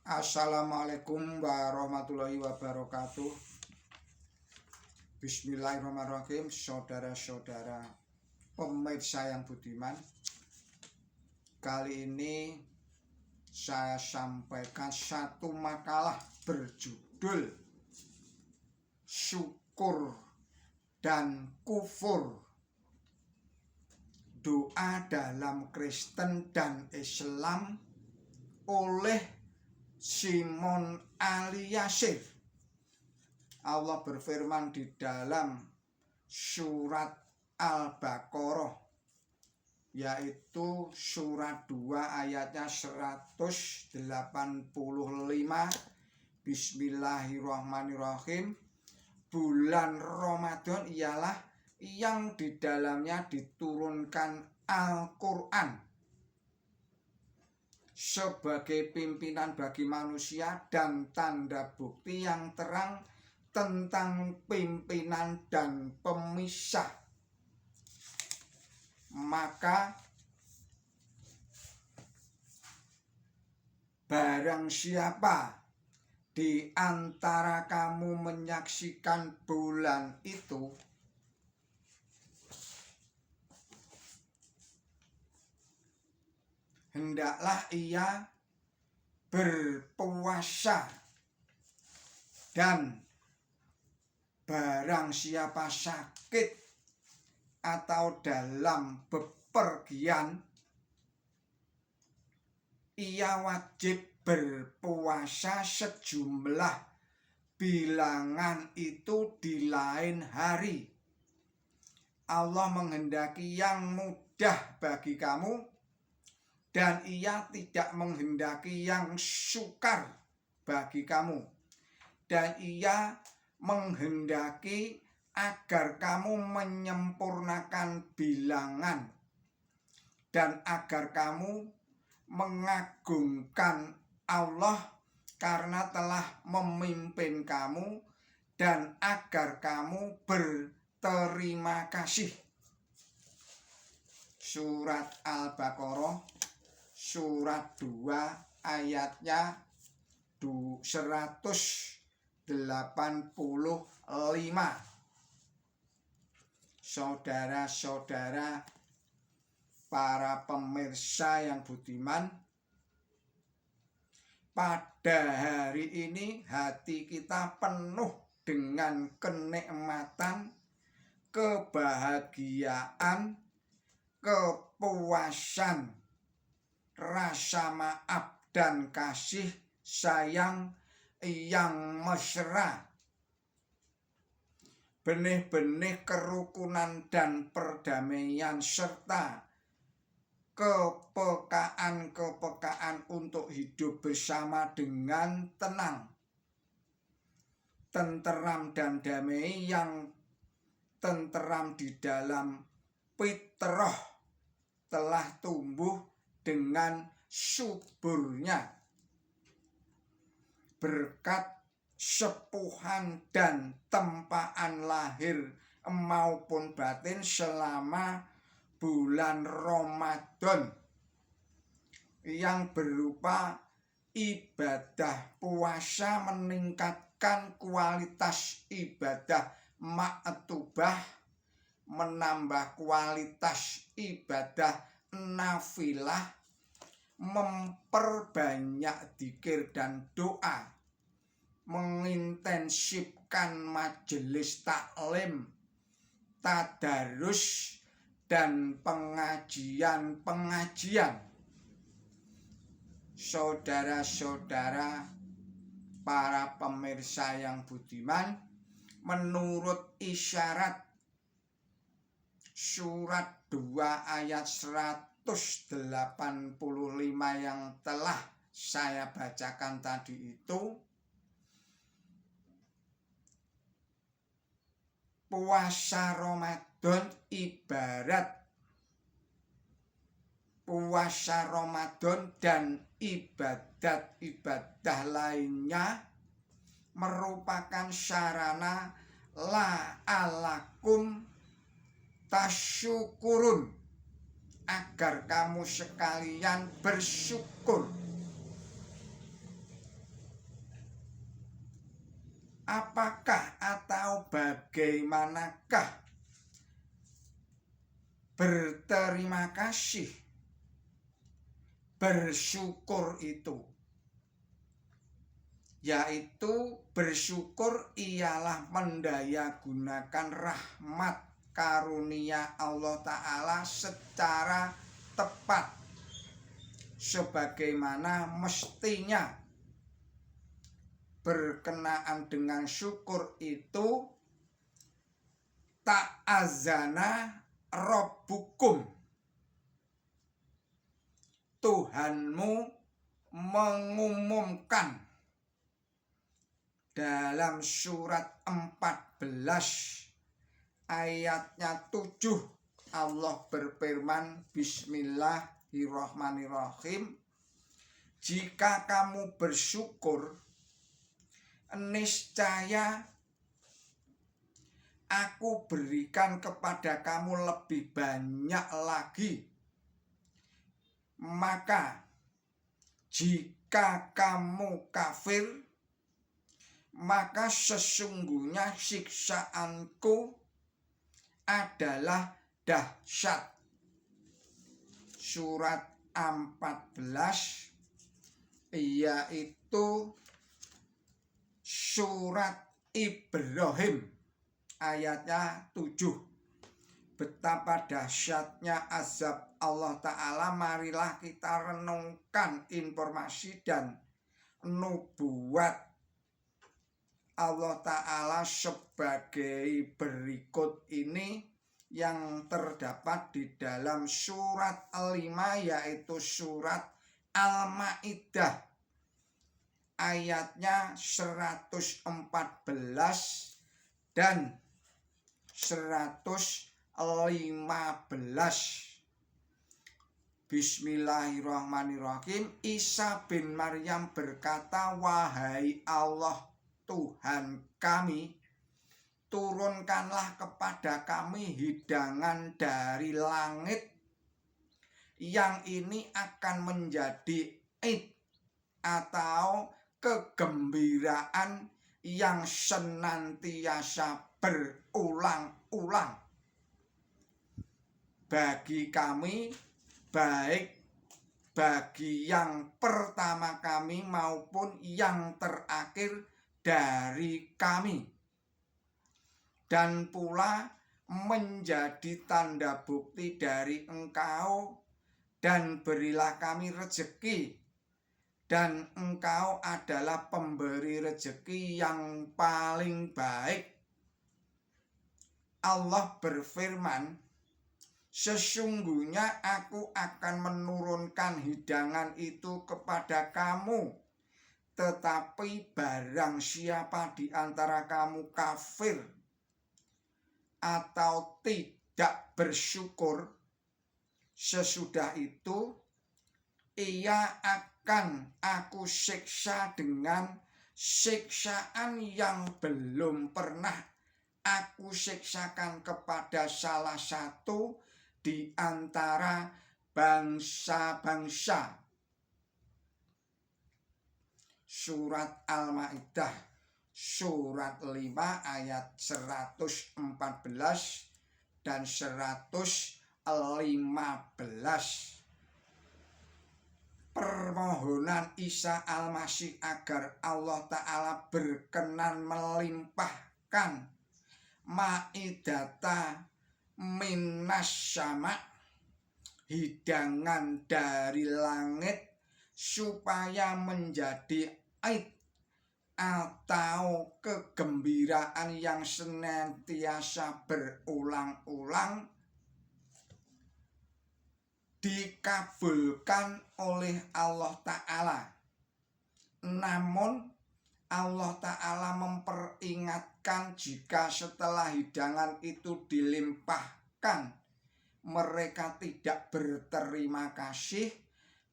Assalamualaikum warahmatullahi wabarakatuh. Bismillahirrahmanirrahim. Saudara-saudara pemirsa yang budiman, kali ini saya sampaikan satu makalah berjudul Syukur dan Kufur, doa dalam Kristen dan Islam oleh Simon Al-Yasir. Allah berfirman di dalam surat Al-Baqarah, yaitu surat 2 ayatnya 185. Bismillahirrahmanirrahim. Bulan Ramadan ialah yang di dalamnya diturunkan Al-Quran sebagai pimpinan bagi manusia dan tanda bukti yang terang tentang pimpinan dan pemisah. Maka barang siapa di antara kamu menyaksikan bulan itu, hendaklah ia berpuasa, dan barang siapa sakit atau dalam bepergian, ia wajib berpuasa sejumlah bilangan itu di lain hari. Allah menghendaki yang mudah bagi kamu, dan ia tidak menghendaki yang sukar bagi kamu. Dan ia menghendaki agar kamu menyempurnakan bilangan, dan agar kamu mengagungkan Allah karena telah memimpin kamu, dan agar kamu berterima kasih. Surat Al-Baqarah surat 2 ayatnya 185. Saudara-saudara para pemirsa yang budiman, pada hari ini hati kita penuh dengan kenikmatan, kebahagiaan, kepuasan, rasa maaf dan kasih sayang yang mesra. Benih-benih kerukunan dan perdamaian serta kepekaan untuk hidup bersama dengan tenang, tenteram dan damai, yang tenteram di dalam fitrah telah tumbuh dengan suburnya berkat sepuhan dan tempaan lahir maupun batin selama bulan Ramadan, yang berupa ibadah puasa meningkatkan kualitas ibadah maktubah, menambah kualitas ibadah nafilah, memperbanyak dzikir dan doa, mengintensifkan majelis taklim, tadarus, dan pengajian-pengajian. Saudara-saudara para pemirsa yang budiman, menurut isyarat surat 2 ayat 185 yang telah saya bacakan tadi itu, puasa Ramadan ibarat puasa Ramadan dan ibadat-ibadah lainnya merupakan sarana la'alakum tasyukurun, agar kamu sekalian bersyukur. apakah atau bagaimanakah berterima kasih, bersyukur itu? Yaitu bersyukur ialah mendayagunakan rahmat karunia Allah Ta'ala secara tepat sebagaimana mestinya. Berkenaan dengan syukur itu, ta'azana rabbukum, Tuhanmu mengumumkan dalam surat 14 ayatnya 7. Allah berfirman, Bismillahirrahmanirrahim, jika kamu bersyukur, niscaya aku berikan kepada kamu lebih banyak lagi. Maka jika kamu kafir, maka sesungguhnya siksaanku adalah dahsyat. Surat 14 yaitu surat Ibrahim ayatnya 7. Betapa dahsyatnya azab Allah Ta'ala. Marilah kita renungkan informasi dan nubuat Allah Ta'ala sebagai berikut ini yang terdapat di dalam surat 5, yaitu surat Al-Ma'idah ayatnya 114 dan 115. Bismillahirrahmanirrahim. Isa bin Maryam berkata, wahai Allah Tuhan kami, turunkanlah kepada kami hidangan dari langit yang ini akan menjadi id atau kegembiraan yang senantiasa berulang-ulang bagi kami, baik bagi yang pertama kami maupun yang terakhir dari kami, dan pula menjadi tanda bukti dari Engkau, dan berilah kami rezeki, dan Engkau adalah pemberi rezeki yang paling baik. Allah berfirman, sesungguhnya aku akan menurunkan hidangan itu kepada kamu, tetapi barang siapa di antara kamu kafir atau tidak bersyukur, sesudah itu ia akan aku siksa dengan siksaan yang belum pernah aku siksakan kepada salah satu di antara bangsa-bangsa. Surat Al-Ma'idah surat 5 ayat 114 dan 115. Permohonan Isa Al-Masih agar Allah Ta'ala berkenan melimpahkan ma'idata minas sama, hidangan dari langit, supaya menjadi aid atau kegembiraan yang senantiasa berulang-ulang, dikabulkan oleh Allah Ta'ala. Namun Allah Ta'ala memperingatkan jika setelah hidangan itu dilimpahkan mereka tidak berterima kasih,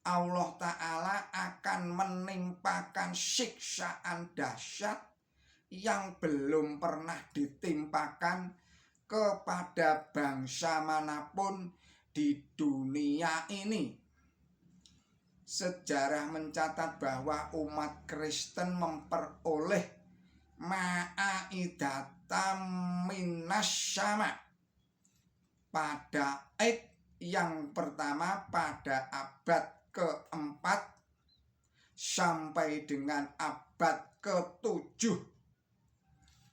Allah Ta'ala akan menimpakan siksaan dahsyat yang belum pernah ditimpakan kepada bangsa manapun di dunia ini. Sejarah mencatat bahwa umat Kristen memperoleh ma'idatan minasyama. Pada id yang pertama pada abad keempat sampai dengan abad ke-7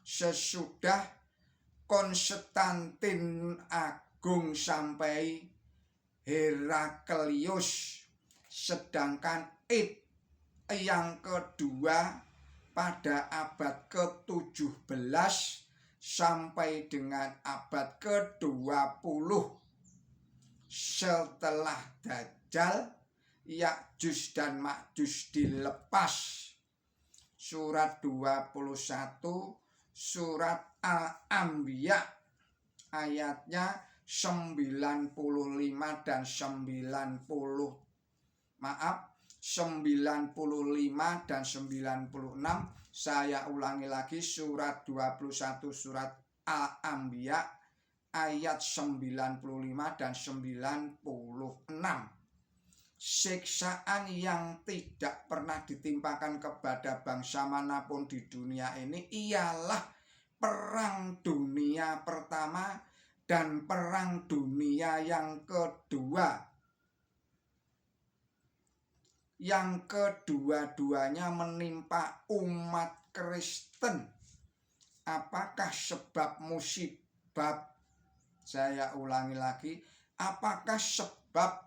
sesudah Konstantin Agung sampai Heraklius. Sedangkan id yang kedua pada abad ke-17 sampai dengan abad ke-20 setelah Dajjal, Ya'juj dan Ma'juj dilepas. Surat 21 surat Al-Anbiya ayatnya 95 dan 95 dan 96. Saya ulangi lagi, surat 21 surat Al-Anbiya ayat 95 dan 96. Siksaan yang tidak pernah ditimpakan kepada bangsa manapun di dunia ini ialah Perang Dunia Pertama dan Perang Dunia yang kedua, yang kedua-duanya menimpa umat Kristen. Apakah sebab musibah? Saya ulangi lagi, apakah sebab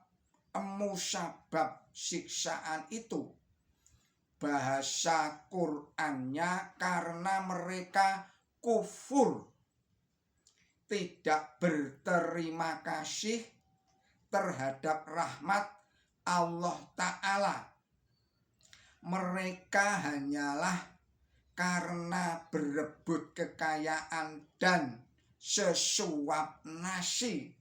musabab siksaan itu? Bahasa Qur'annya karena mereka kufur, tidak berterima kasih terhadap rahmat Allah Ta'ala. Mereka hanyalah karena berebut kekayaan dan sesuap nasi,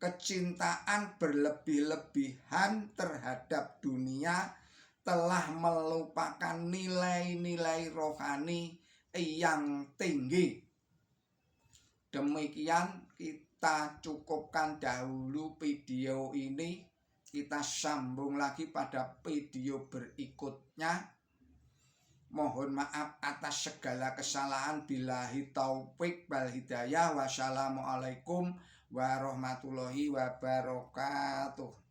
kecintaan berlebih-lebihan terhadap dunia telah melupakan nilai-nilai rohani yang tinggi. Demikian kita cukupkan dahulu video ini. Kita sambung lagi pada video berikutnya. Mohon maaf atas segala kesalahan. Billahi taufik wal hidayah. Wassalamualaikum warahmatullahi wabarakatuh.